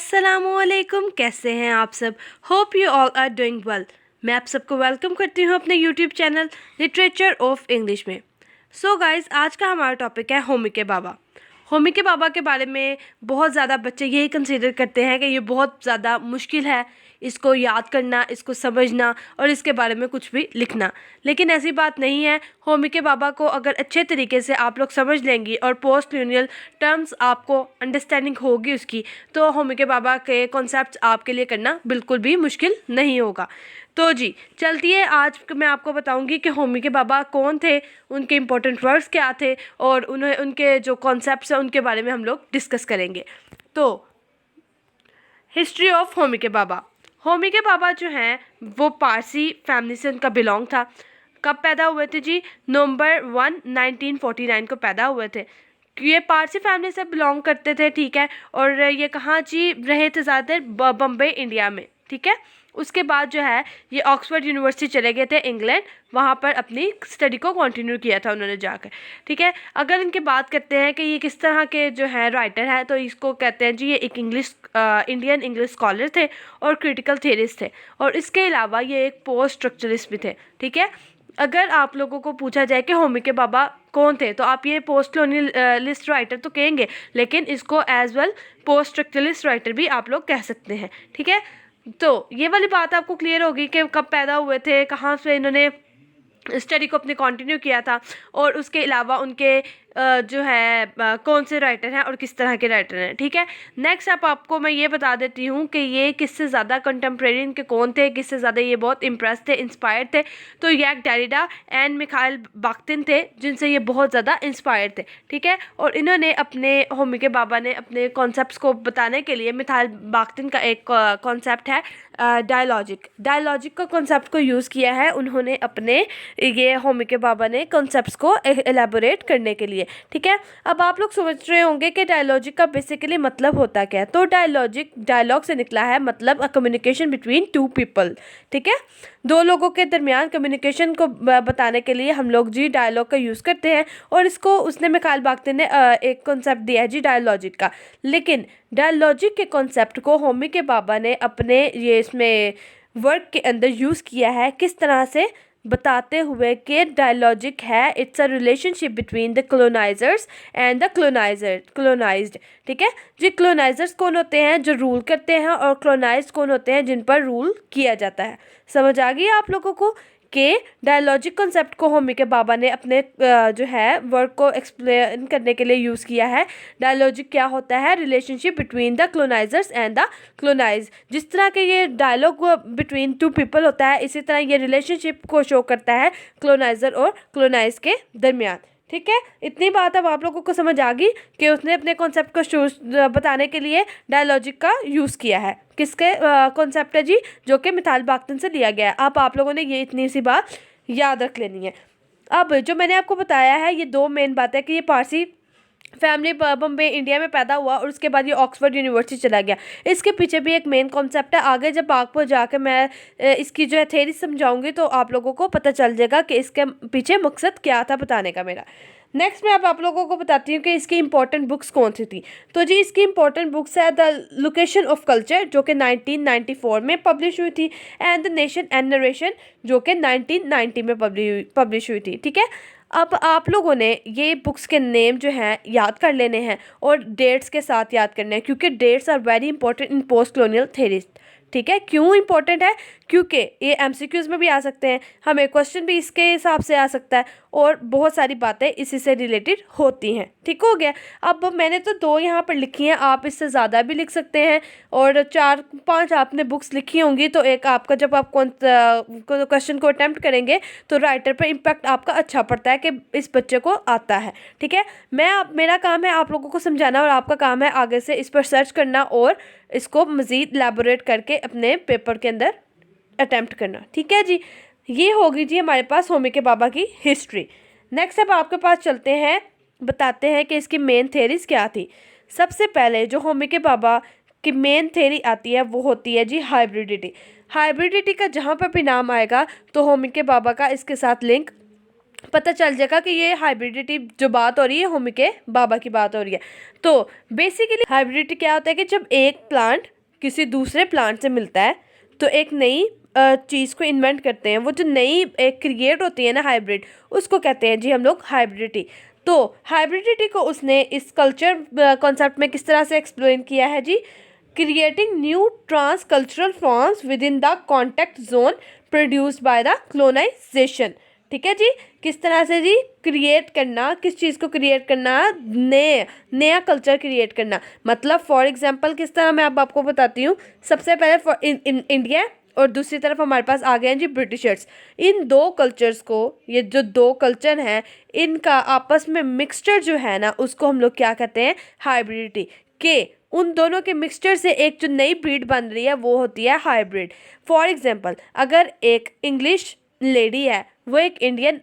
अस्सलामुअलैकुम, कैसे हैं आप सब। Hope you all are doing well. मैं आप सबको वेलकम करती हूँ अपने YouTube channel literature of English में। सो गाइस, आज का हमारा टॉपिक है होमी के बाबा। होमी के बाबा के बारे में बहुत ज़्यादा बच्चे यही कंसीडर करते हैं कि ये बहुत ज़्यादा मुश्किल है इसको याद करना, इसको समझना और इसके बारे में कुछ भी लिखना। लेकिन ऐसी बात नहीं है। होमी के बाबा को अगर अच्छे तरीके से आप लोग समझ लेंगी और पोस्ट कॉलोनियल टर्म्स आपको अंडरस्टैंडिंग होगी उसकी, तो होमी के बाबा के कॉन्सेप्ट्स आपके लिए करना बिल्कुल भी मुश्किल नहीं होगा। तो जी चलती है, आज मैं आपको बताऊंगी कि होमी के बाबा कौन थे, उनके इम्पोर्टेंट वर्ड्स क्या थे और उन्हें उनके जो कॉन्सेप्ट्स हैं उनके बारे में हम लोग डिस्कस करेंगे। तो हिस्ट्री ऑफ होमी के बाबा। होमी के बाबा जो हैं वो पारसी फैमिली से उनका बिलोंग था। कब पैदा हुए थे जी? नवंबर 1949 को पैदा हुए थे। ये पारसी फैमिली से बिलोंग करते थे, ठीक है। और ये कहाँ जी रहे थे ज़्यादातर? बम्बई, इंडिया में, ठीक है। उसके बाद जो है ये ऑक्सफोर्ड यूनिवर्सिटी चले गए थे, इंग्लैंड। वहाँ पर अपनी स्टडी को कंटिन्यू किया था उन्होंने जाकर, ठीक है। अगर इनकी बात करते हैं कि ये किस तरह के जो है राइटर है, तो इसको कहते हैं जी ये एक इंडियन इंग्लिश स्कॉलर थे और क्रिटिकल थेरिस्ट थे। और इसके अलावा ये एक पोस्ट स्ट्रक्चरिस्ट भी थे, ठीक है। अगर आप लोगों को पूछा जाए कि होमी के बाबा कौन थे, तो आप ये पोस्ट कॉलोनियलिस्ट राइटर तो कहेंगे, लेकिन इसको as well post structuralist writer भी आप लोग कह सकते हैं, ठीक है। तो ये वाली बात आपको क्लियर होगी कि कब पैदा हुए थे, कहाँ से इन्होंने स्टडी को अपने कंटिन्यू किया था, और उसके अलावा उनके जो है कौन से राइटर हैं और किस तरह के राइटर हैं, ठीक है। नेक्स्ट आपको मैं ये बता देती हूँ कि ये किससे ज़्यादा कंटेम्प्रेरी इनके कौन थे, किससे ज़्यादा ये बहुत इम्प्रेस थे, इंस्पायर्ड थे। तो Jacques Derrida and Mikhail Bakhtin थे जिनसे ये बहुत ज़्यादा इंस्पायर्ड थे, ठीक है। और इन्होंने अपने होमी के बाबा ने अपने कॉन्सेप्ट्स को बताने के लिए मिखाइल बाख्तिन का एक कॉन्सेप्ट है डायलॉजिक का कॉन्सेप्ट को यूज़ किया है उन्होंने अपने ये होमी के बाबा ने कॉन्सेप्ट्स को एलेबोरेट करने के लिए, ठीक है। अब आप लोग सोच रहे होंगे कि डायलॉजिक का बेसिकली मतलब होता क्या है। तो डायलॉग से निकला है, मतलब a communication between two people, ठीक है। दो लोगों के दरमियान कम्युनिकेशन को बताने के लिए हम लोग जी डायलॉग का यूज़ करते हैं। और इसको उसने मिखाइल बाख्तिन ने एक कॉन्सेप्ट दिया है जी डायलॉजिक का। लेकिन डायलॉजिक के कॉन्सेप्ट को होमी के बाबा ने अपने ये इसमें वर्क के अंदर यूज़ किया है, किस तरह से बताते हुए कि डायलॉजिक है it's a relationship between the colonisers and the colonised, ठीक है जी। कॉलोनाइजर्स कौन होते हैं? जो रूल करते हैं, और कॉलोनाइज्ड कौन होते हैं? जिन पर रूल किया जाता है। समझ आ गई आप लोगों को कि डायलॉजिक कॉन्सेप्ट को होमी के बाबा ने अपने जो है वर्क को एक्सप्लेन करने के लिए यूज़ किया है। डायलॉजिक क्या होता है? Relationship between the colonisers and the colonised. जिस तरह के ये डायलॉग बिटवीन टू पीपल होता है, इसी तरह ये रिलेशनशिप को शो करता है कॉलोनाइजर और कॉलोनाइज के दरमियान, ठीक है। इतनी बात अब आप लोगों को समझ आ गई कि उसने अपने कॉन्सेप्ट को बताने के लिए डायलॉजिक का यूज़ किया है। किसके कॉन्सेप्ट है जी? जो कि मिसाइल बाख्तिन से लिया गया है। अब आप लोगों ने ये इतनी सी बात याद रख लेनी है। अब जो मैंने आपको बताया है ये दो मेन बातें कि ये पारसी फैमिली बम्बई, इंडिया में पैदा हुआ और उसके बाद ये ऑक्सफोर्ड यूनिवर्सिटी चला गया। इसके पीछे भी एक मेन कॉन्सेप्ट है। आगे जब आपको जाकर मैं इसकी जो है थ्योरी समझाऊंगी तो आप लोगों को पता चल जाएगा कि इसके पीछे मकसद क्या था बताने का मेरा। नेक्स्ट मैं अब आप लोगों को बताती हूँ कि इसकी इंपॉर्टेंट बुक्स कौन सी थी। तो जी इसकी इंपॉर्टेंट बुक्स है द लोकेशन ऑफ कल्चर जो कि 1994 में पब्लिश हुई थी, and the nation and narration जो कि 1990 में पब्लिश हुई थी, ठीक है। अब आप लोगों ने ये बुक्स के नेम जो हैं याद कर लेने हैं और डेट्स के साथ याद करने हैं, क्योंकि dates are very important in post colonial theories, ठीक है। क्यों इंपॉर्टेंट है? क्योंकि ये एमसीक्यूज़ में भी आ सकते हैं, हमें क्वेश्चन भी इसके हिसाब से आ सकता है, और बहुत सारी बातें इसी से रिलेटेड होती हैं, ठीक हो गया। अब मैंने तो दो यहाँ पर लिखी हैं, आप इससे ज़्यादा भी लिख सकते हैं, और 4-5 आपने बुक्स लिखी होंगी तो एक आपका जब आप क्वेश्चन को अटैम्प्ट करेंगे तो राइटर पर इम्पैक्ट आपका अच्छा पड़ता है कि इस बच्चे को आता है, ठीक है। मेरा काम है आप लोगों को समझाना और आपका काम है आगे से इस पर सर्च करना और इसको मज़ीद एलैबोरेट करके अपने पेपर के अंदर अटैम्प्ट करना, ठीक है जी। ये होगी जी हमारे पास होमी के बाबा की हिस्ट्री। नेक्स्ट अब आपके पास चलते हैं, बताते हैं कि इसकी मेन थेरीज क्या थी। सबसे पहले जो होमी के बाबा की मेन थेरी आती है वो होती है जी हाइब्रिडिटी। हाइब्रिडिटी का जहाँ पर भी नाम आएगा तो होमी के बाबा का इसके साथ लिंक पता चल जाएगा कि ये हाइब्रिडिटी जो बात हो रही है होमी के बाबा की बात हो रही है। तो बेसिकली हाइब्रिडिटी क्या होता है कि जब एक प्लांट किसी दूसरे प्लांट से मिलता है तो एक नई चीज़ को इन्वेंट करते हैं, वो जो नई एक क्रिएट होती है ना हाइब्रिड, उसको कहते हैं जी हम लोग हाइब्रिडिटी। तो हाइब्रिडिटी को उसने इस कल्चर कॉन्सेप्ट में किस तरह से एक्सप्लेन किया है जी, creating new trans cultural forms within the contact zone produced by the colonization. ठीक है जी, किस तरह से जी क्रिएट करना, किस चीज़ को क्रिएट करना, नया कल्चर क्रिएट करना। मतलब फॉर एग्जांपल किस तरह मैं अब आपको बताती हूँ। सबसे पहले इंडिया और दूसरी तरफ हमारे पास आ गए हैं जी ब्रिटिशर्स। इन दो कल्चर्स को, ये जो दो कल्चर हैं, इनका आपस में मिक्सचर जो है ना, उसको हम लोग क्या कहते हैं, हाइब्रिडिटी। के उन दोनों के मिक्सचर से एक जो नई ब्रीड बन रही है वो होती है हाइब्रिड। फॉर एग्जांपल अगर एक इंग्लिश लेडी है, वो एक इंडियन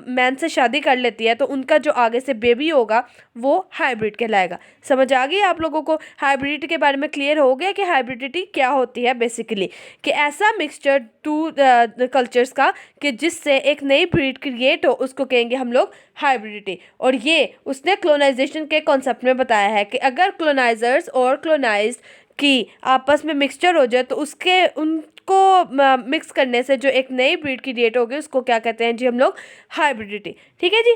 मैन से शादी कर लेती है, तो उनका जो आगे से बेबी होगा वो हाइब्रिड कहलाएगा। समझ आ गई आप लोगों को? हाइब्रिडिटी के बारे में क्लियर हो गया कि हाइब्रिडिटी क्या होती है बेसिकली, कि ऐसा मिक्सचर टू कल्चर्स का कि जिससे एक नई ब्रीड क्रिएट हो, उसको कहेंगे हम लोग हाइब्रिडिटी। और ये उसने क्लोनाइजेशन के कॉन्सेप्ट में बताया है कि अगर क्लोनाइजर्स और क्लोनाइज्ड की आपस में मिक्सचर हो जाए तो उसके उनको मिक्स करने से जो एक नई ब्रीड क्रिएट होगी, उसको क्या कहते हैं जी हम लोग, हाइब्रिडिटी। ठीक है जी।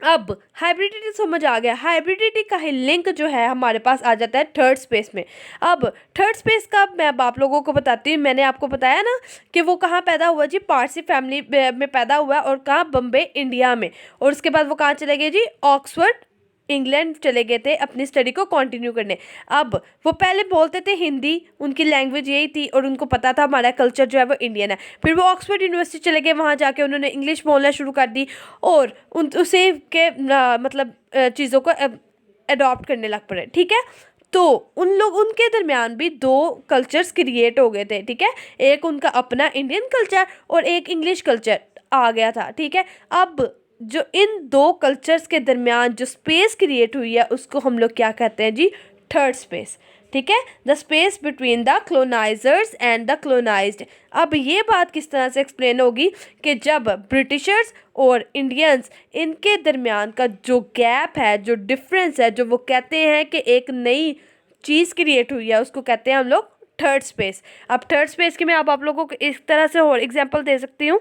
अब हाइब्रिडिटी समझ आ गया। हाइब्रिडिटी का ही लिंक जो है हमारे पास आ जाता है थर्ड स्पेस में। अब थर्ड स्पेस का मैं अब आप लोगों को बताती हूँ। मैंने आपको बताया ना कि वो कहाँ पैदा हुआ जी, पारसी फैमिली में पैदा हुआ, और कहाँ, बम्बे इंडिया में। और उसके बाद वो कहाँ चले गए जी, ऑक्सफोर्ड इंग्लैंड चले गए थे अपनी स्टडी को कंटिन्यू करने। अब वो पहले बोलते थे हिंदी, उनकी लैंग्वेज यही थी, और उनको पता था हमारा कल्चर जो है वो इंडियन है। फिर वो ऑक्सफोर्ड यूनिवर्सिटी चले गए, वहाँ जाके उन्होंने इंग्लिश बोलना शुरू कर दी, और उसी के मतलब चीज़ों को अडॉप्ट करने लग पड़े। ठीक है, तो उनके दरमियान भी दो कल्चर्स क्रिएट हो गए थे। ठीक है, एक उनका अपना इंडियन कल्चर और एक इंग्लिश कल्चर आ गया था। ठीक है, अब जो इन दो कल्चर्स के दरमियान जो स्पेस क्रिएट हुई है, उसको हम लोग क्या कहते हैं जी, थर्ड स्पेस। ठीक है, the space between the colonizers and the colonized. अब ये बात किस तरह से एक्सप्लेन होगी कि जब ब्रिटिशर्स और इंडियंस, इनके दरमियान का जो गैप है, जो डिफरेंस है, जो वो कहते हैं कि एक नई चीज़ क्रिएट हुई है, उसको कहते हैं हम लोग थर्ड स्पेस। अब थर्ड स्पेस की मैं अब आप लोगों को इस तरह से और एग्जांपल दे सकती हूँ,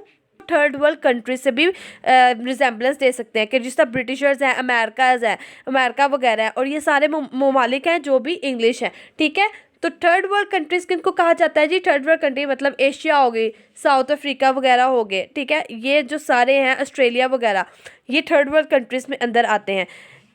थर्ड वर्ल्ड कंट्री से भी रिजेंबलेंस दे सकते हैं कि जिस तरह ब्रिटिशर्स हैं, अमेरिका वगैरह है, और ये सारे ममालिक हैं जो भी इंग्लिश हैं। ठीक है, तो थर्ड वर्ल्ड कंट्रीज़ किनको कहा जाता है जी, थर्ड वर्ल्ड कंट्री मतलब एशिया हो गई, साउथ अफ्रीका वगैरह हो गए। ठीक है, ये जो सारे हैं, ऑस्ट्रेलिया वगैरह, ये थर्ड वर्ल्ड कंट्रीज़ में अंदर आते हैं,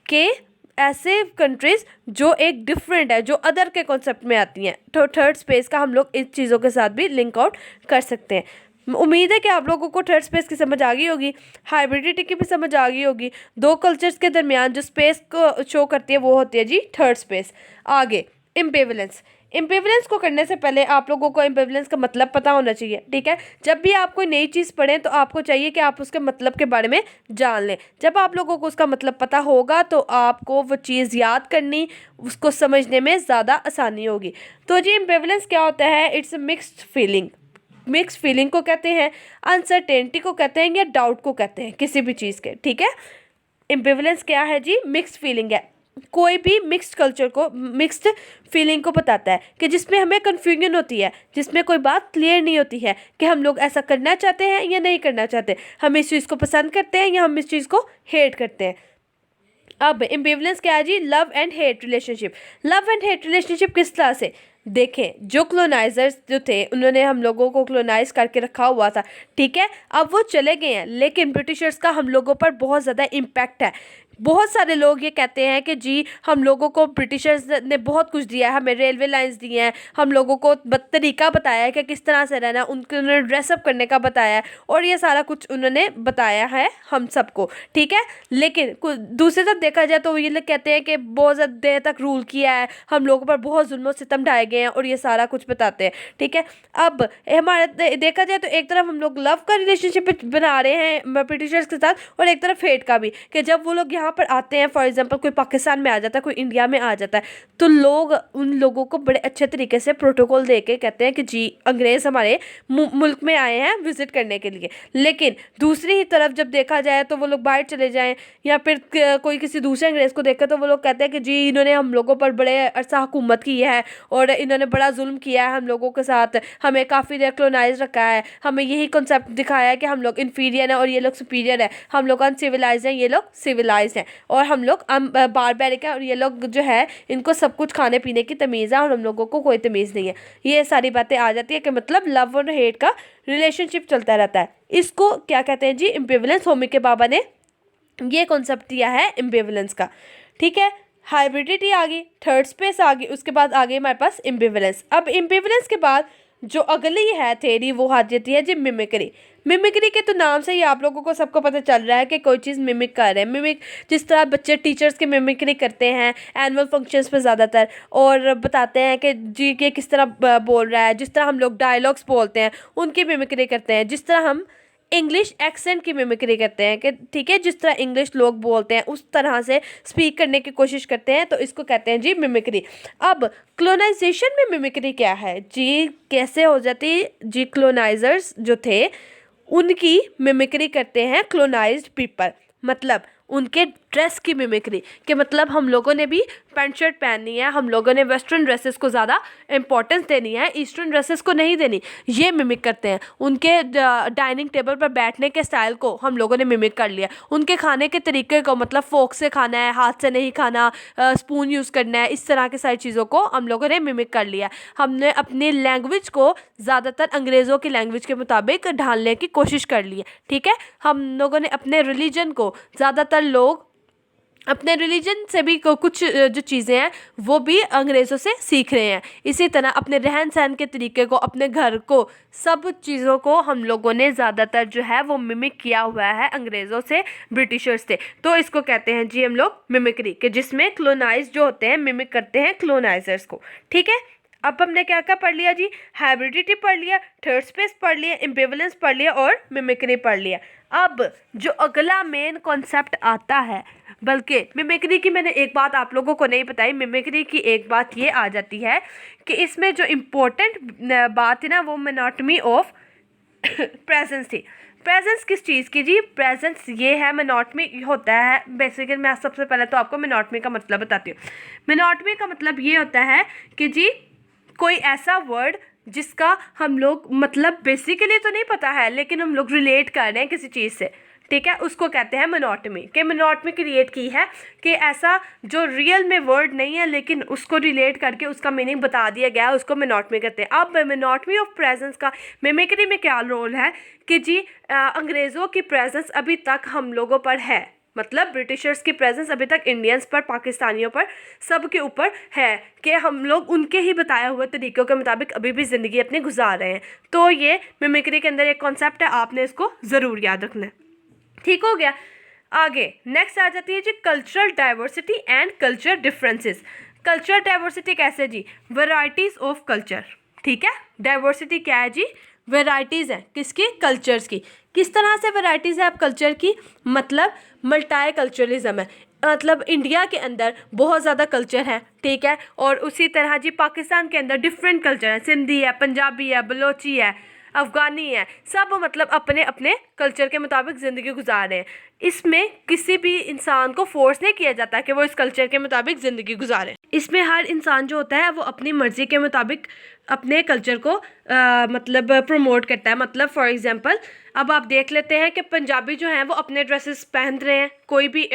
कि ऐसे कंट्रीज़ जो एक डिफरेंट है, जो अदर के कॉन्सेप्ट में आती हैं। तो थर्ड स्पेस का हम लोग इस चीज़ों के साथ भी लिंक आउट कर सकते हैं। उम्मीद है कि आप लोगों को थर्ड स्पेस की समझ आ गई होगी, हाइब्रिडिटी की भी समझ आ गई होगी। दो कल्चर्स के दरमियान जो स्पेस को शो करती है वो होती है जी थर्ड स्पेस। आगे एम्बिवलेंस। एम्बिवलेंस को करने से पहले आप लोगों को एम्बिवलेंस का मतलब पता होना चाहिए। ठीक है, जब भी आप कोई नई चीज़ पढ़ें तो आपको चाहिए कि आप उसके मतलब के बारे में जान लें। जब आप लोगों को उसका मतलब पता होगा तो आपको वो चीज़ याद करनी, उसको समझने में ज़्यादा आसानी होगी। तो जी एम्बिवलेंस क्या होता है, it's mixed feeling. Mix feeling को कहते हैं, अनसर्टेनिटी को कहते हैं, या डाउट को कहते हैं, किसी भी चीज़ के। ठीक है, एम्बिवलेंस क्या है जी, मिक्स्ड फीलिंग है। कोई भी मिक्स्ड कल्चर को, मिक्स्ड फीलिंग को बताता है कि जिसमें हमें कन्फ्यूजन होती है, जिसमें कोई बात क्लियर नहीं होती है कि हम लोग ऐसा करना चाहते हैं या नहीं करना चाहते, हम इस चीज़ को पसंद करते हैं या हम इस चीज़ को हेट करते हैं। अब एम्बिवलेंस क्या है जी, love and hate relationship. Love and hate relationship किस तरह से, देखें, जो क्लोनाइजर्स जो थे, उन्होंने हम लोगों को क्लोनाइज करके रखा हुआ था। ठीक है, अब वो चले गए हैं, लेकिन ब्रिटिशर्स का हम लोगों पर बहुत ज़्यादा इम्पैक्ट है। बहुत सारे लोग ये कहते हैं कि जी हम लोगों को ब्रिटिशर्स ने बहुत कुछ दिया है, हमें रेलवे लाइंस दी हैं, हम लोगों को तरीका बताया है कि किस तरह से रहना, उन्होंने ड्रेसअप करने का बताया है, और ये सारा कुछ उन्होंने बताया है हम सबको। ठीक है, लेकिन दूसरी तरफ देखा जाए तो ये लोग कहते हैं कि बहुत ज़्यादा देर तक रूल किया है, हम लोगों पर बहुत जुल्म सितम ढाए गए हैं, और ये सारा कुछ बताते हैं। ठीक है, अब हमारे देखा जाए तो एक तरफ हम लोग लव का रिलेशनशिप बना रहे हैं ब्रिटिशर्स के साथ, और एक तरफ हेट का भी, कि जब वो लोग यहाँ यहाँ पर आते हैं, फॉर एग्जांपल कोई पाकिस्तान में आ जाता है, कोई इंडिया में आ जाता है, तो लोग उन लोगों को बड़े अच्छे तरीके से प्रोटोकॉल दे के कहते हैं कि जी अंग्रेज़ हमारे मुल्क में आए हैं विजिट करने के लिए। लेकिन दूसरी ही तरफ जब देखा जाए तो वो लोग बाहर चले जाएं या फिर कोई किसी दूसरे अंग्रेज़ को देखकर तो वो लोग कहते हैं कि जी इन्होंने हम लोगों पर बड़े अरसा हुकूमत की है और इन्होंने बड़ा जुल्म किया है हम लोगों के साथ, हमें काफ़ी देर कॉलोनाइज रखा है, हमें यही कॉन्सेप्ट दिखाया है कि हम लोग इन्फीरियर हैं और ये लोग सुपीरियर है, हम लोग अनसिविलाइज हैं, ये लोग सिविलाइज हैं, और हम लोग बारबैरिक हैं और ये लोग जो है इनको सब कुछ खाने पीने की तमीज़ है और हम लोगों को कोई तमीज़ नहीं है। ये सारी बातें आ जाती है कि मतलब लव और हेट का रिलेशनशिप चलता रहता है। इसको क्या कहते हैं जी, एम्बिवलेंस। होमी के बाबा ने ये कॉन्सेप्ट दिया है एम्बिवलेंस का। ठीक है, हाइब्रिडिटी आ गई, थर्ड स्पेस आ गई, उसके बाद आ गई हमारे पास एम्बिवलेंस। अब एम्बिवलेंस के बाद जो अगली है थ्योरी वो आ जाती है जी मिमिक्री। मिमिक्री के तो नाम से ही आप लोगों को सबको पता चल रहा है कि कोई चीज़ मिमिक कर रहे हैं। मिमिक जिस तरह बच्चे टीचर्स की मिमिक्री करते हैं एनुअल फंक्शंस पे ज़्यादातर, और बताते हैं कि जी के किस तरह बोल रहा है, जिस तरह हम लोग डायलॉग्स बोलते हैं उनकी मिमिक्री करते हैं, जिस तरह हम इंग्लिश एक्सेंट की मिमिक्री करते हैं कि ठीक है जिस तरह इंग्लिश लोग बोलते हैं उस तरह से स्पीक करने की कोशिश करते हैं, तो इसको कहते हैं जी मिमिक्री। अब क्लोनाइजेशन में मिमिक्री क्या है जी, कैसे हो जाती जी, क्लोनाइजर्स जो थे उनकी मिमिक्री करते हैं क्लोनाइज्ड पीपल, मतलब उनके ड्रेस की मिमिक्री कि मतलब हम लोगों ने भी पैंट शर्ट पहननी है, हम लोगों ने वेस्टर्न ड्रेसेस को ज़्यादा इंपॉर्टेंस देनी है, ईस्टर्न ड्रेसेस को नहीं देनी, ये मिमिक करते हैं। उनके डाइनिंग टेबल पर बैठने के स्टाइल को हम लोगों ने मिमिक कर लिया, उनके खाने के तरीके को, मतलब फोक से खाना है, हाथ से नहीं खाना, स्पून यूज़ करना है, इस तरह की सारी चीज़ों को हम लोगों ने मिमिक कर लिया। हमने अपनी लैंग्वेज को ज़्यादातर अंग्रेज़ों की लैंग्वेज के मुताबिक ढालने की कोशिश कर ली है। ठीक है, हम लोगों ने अपने रिलीजन को, ज़्यादातर लोग अपने रिलीजन से भी कुछ जो चीज़ें हैं वो भी अंग्रेज़ों से सीख रहे हैं। इसी तरह अपने रहन सहन के तरीके को, अपने घर को, सब चीज़ों को हम लोगों ने ज़्यादातर जो है वो मिमिक किया हुआ है अंग्रेज़ों से, ब्रिटिशर्स से। तो इसको कहते हैं जी हम लोग मिमिक्री, कि जिसमें क्लोनाइज जो होते हैं मिमिक करते हैं क्लोनाइजर्स को। ठीक है, अब हमने क्या क्या पढ़ लिया जी, हाइब्रिडिटी पढ़ लिया, थर्ड स्पेस पढ़ लिया, एम्बिवलेंस पढ़ लिया और मिमिक्री पढ़ लिया। अब जो अगला मेन कॉन्सेप्ट आता है, बल्कि मिमिक्री की मैंने एक बात आप लोगों को नहीं बताई, मिमिक्री की एक बात ये आ जाती है कि इसमें जो इम्पोर्टेंट बात है ना वो मोनोटमी ऑफ प्रेजेंस थी। प्रेजेंस किस चीज़ की जी, प्रेजेंस ये है, मोनोटमी होता है बेसिकली, मैं सबसे पहले तो आपको मोनोटमी का मतलब बताती हूँ। मोनोटमी का मतलब ये होता है कि जी कोई ऐसा वर्ड जिसका हम लोग मतलब बेसिकली तो नहीं पता है लेकिन हम लोग रिलेट कर रहे हैं किसी चीज़ से, ठीक है, उसको कहते हैं मोनोटमी। कि मोनोटमी क्रिएट की है कि ऐसा जो रियल में वर्ड नहीं है लेकिन उसको रिलेट करके उसका मीनिंग बता दिया गया है, उसको मोनोटमी कहते हैं। अब मोनोटमी ऑफ प्रेजेंस का मिमिक्री में क्या रोल है कि जी अंग्रेज़ों की प्रेजेंस अभी तक हम लोगों पर है, मतलब ब्रिटिशर्स की प्रेजेंस अभी तक इंडियंस पर, पाकिस्तानियों पर, सब के ऊपर है कि हम लोग उनके ही बताए हुए तरीक़ों के मुताबिक अभी भी ज़िंदगी अपनी गुजार रहे हैं। तो ये मिमिक्री के अंदर एक कॉन्सेप्ट है, आपने इसको ज़रूर याद रखना है। ठीक हो गया। आगे नेक्स्ट आ जाती है जी cultural diversity and culture differences. Cultural diversity कैसे जी, वैरायटीज़ ऑफ कल्चर। ठीक है, डाइवर्सिटी क्या है जी, वैरायटीज़ हैं किसकी, कल्चर्स की। किस तरह से वैरायटीज़ है आप कल्चर की, मतलब मल्टी कल्चरलिज्म है, मतलब इंडिया के अंदर बहुत ज़्यादा कल्चर है, ठीक है, और उसी तरह जी पाकिस्तान के अंदर डिफरेंट कल्चर है, सिंधी है, पंजाबी है, बलोची है, अफ़गानी है, सब मतलब अपने अपने कल्चर के मुताबिक ज़िंदगी गुजार रहे हैं। इसमें किसी भी इंसान को फोर्स नहीं किया जाता कि वो इस कल्चर के मुताबिक ज़िंदगी गुजारे। इसमें हर इंसान जो होता है वो अपनी मर्ज़ी के मुताबिक अपने कल्चर को मतलब प्रमोट करता है। मतलब फॉर एग्जांपल अब आप देख लेते हैं कि पंजाबी जो हैं वो अपने ड्रेसेस पहन रहे हैं, कोई भी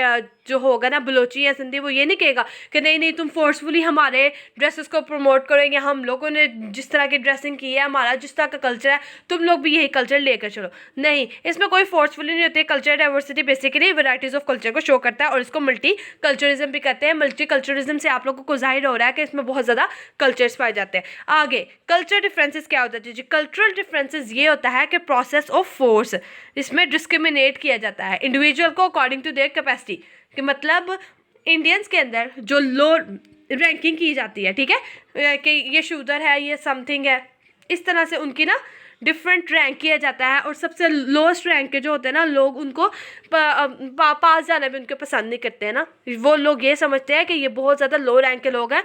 जो होगा ना बलोची या सिंधी वो ये नहीं कहेगा कि नहीं नहीं तुम फोर्सफुली हमारे ड्रेसेस को प्रमोट करोगे, हम लोगों ने जिस तरह की ड्रेसिंग की है, हमारा जिस तरह का कल्चर है, तुम लोग भी यही कल्चर लेकर चलो। नहीं, इसमें कोई फोर्सफुली नहीं होती। Culture diversity basically varieties of culture को शो करता है और इसको मल्टी कल्चरिज्म भी कहते हैं। मल्टी कल्चरिज्म से आप लोगों को जाहिर हो रहा है कि इसमें बहुत ज़्यादा कल्चर्स पाए जाते हैं। आगे कल्चर डिफरेंसेस क्या होता है जी, कल्चरल डिफरेंसेस ये होता है कि प्रोसेस ऑफ फोर्स, इसमें डिस्क्रिमिनेट किया जाता है इंडिविजुअल को अकॉर्डिंग टू देयर कैपेसिटी, कि मतलब इंडियंस के अंदर जो लो रैंकिंग की जाती है, ठीक है, कि ये शूदर है, ये समथिंग है, इस तरह से उनकी ना डिफरेंट रैंक किया जाता है, और सबसे लोएस्ट रैंक के जो होते हैं ना लोग, उनको पास जाना भी उनके पसंद नहीं करते हैं ना। वो लोग ये समझते हैं कि ये बहुत ज़्यादा लो रैंक के लोग हैं,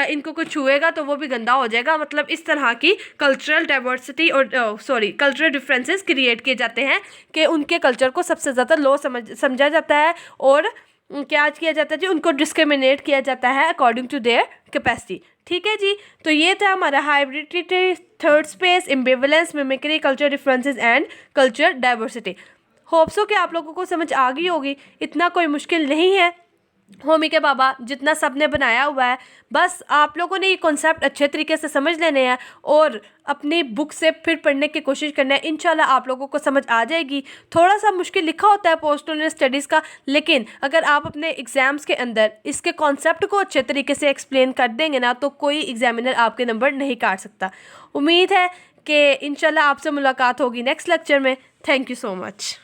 इनको कोई छुएगा तो वो भी गंदा हो जाएगा। मतलब इस तरह की कल्चरल डाइवर्सिटी और कल्चरल डिफरेंसेस क्रिएट किए जाते हैं कि उनके कल्चर को सबसे ज़्यादा लो समझा जाता है, और क्या किया जाता है जी, उनको डिस्क्रिमिनेट किया जाता है अकॉर्डिंग टू देयर कैपेसिटी। ठीक है जी, तो ये था हमारा hybridity, third space, एम्बिवलेंस, mimicry, culture differences and culture diversity. Hope so कि आप लोगों को समझ आ गई होगी, इतना कोई मुश्किल नहीं है होमी के बाबा जितना सब ने बनाया हुआ है। बस आप लोगों ने ये कॉन्सेप्ट अच्छे तरीके से समझ लेने हैं और अपनी बुक से फिर पढ़ने की कोशिश करना है। इंशाल्लाह आप लोगों को समझ आ जाएगी। थोड़ा सा मुश्किल लिखा होता है पोस्ट यूनिट स्टडीज़ का, लेकिन अगर आप अपने एग्ज़ाम्स के अंदर इसके कॉन्सेप्ट को अच्छे तरीके से एक्सप्लेन कर देंगे ना, तो कोई एग्जामिनर आपके नंबर नहीं काट सकता। उम्मीद है कि इंशाल्लाह आपसे मुलाकात होगी नेक्स्ट लेक्चर में। Thank you so much.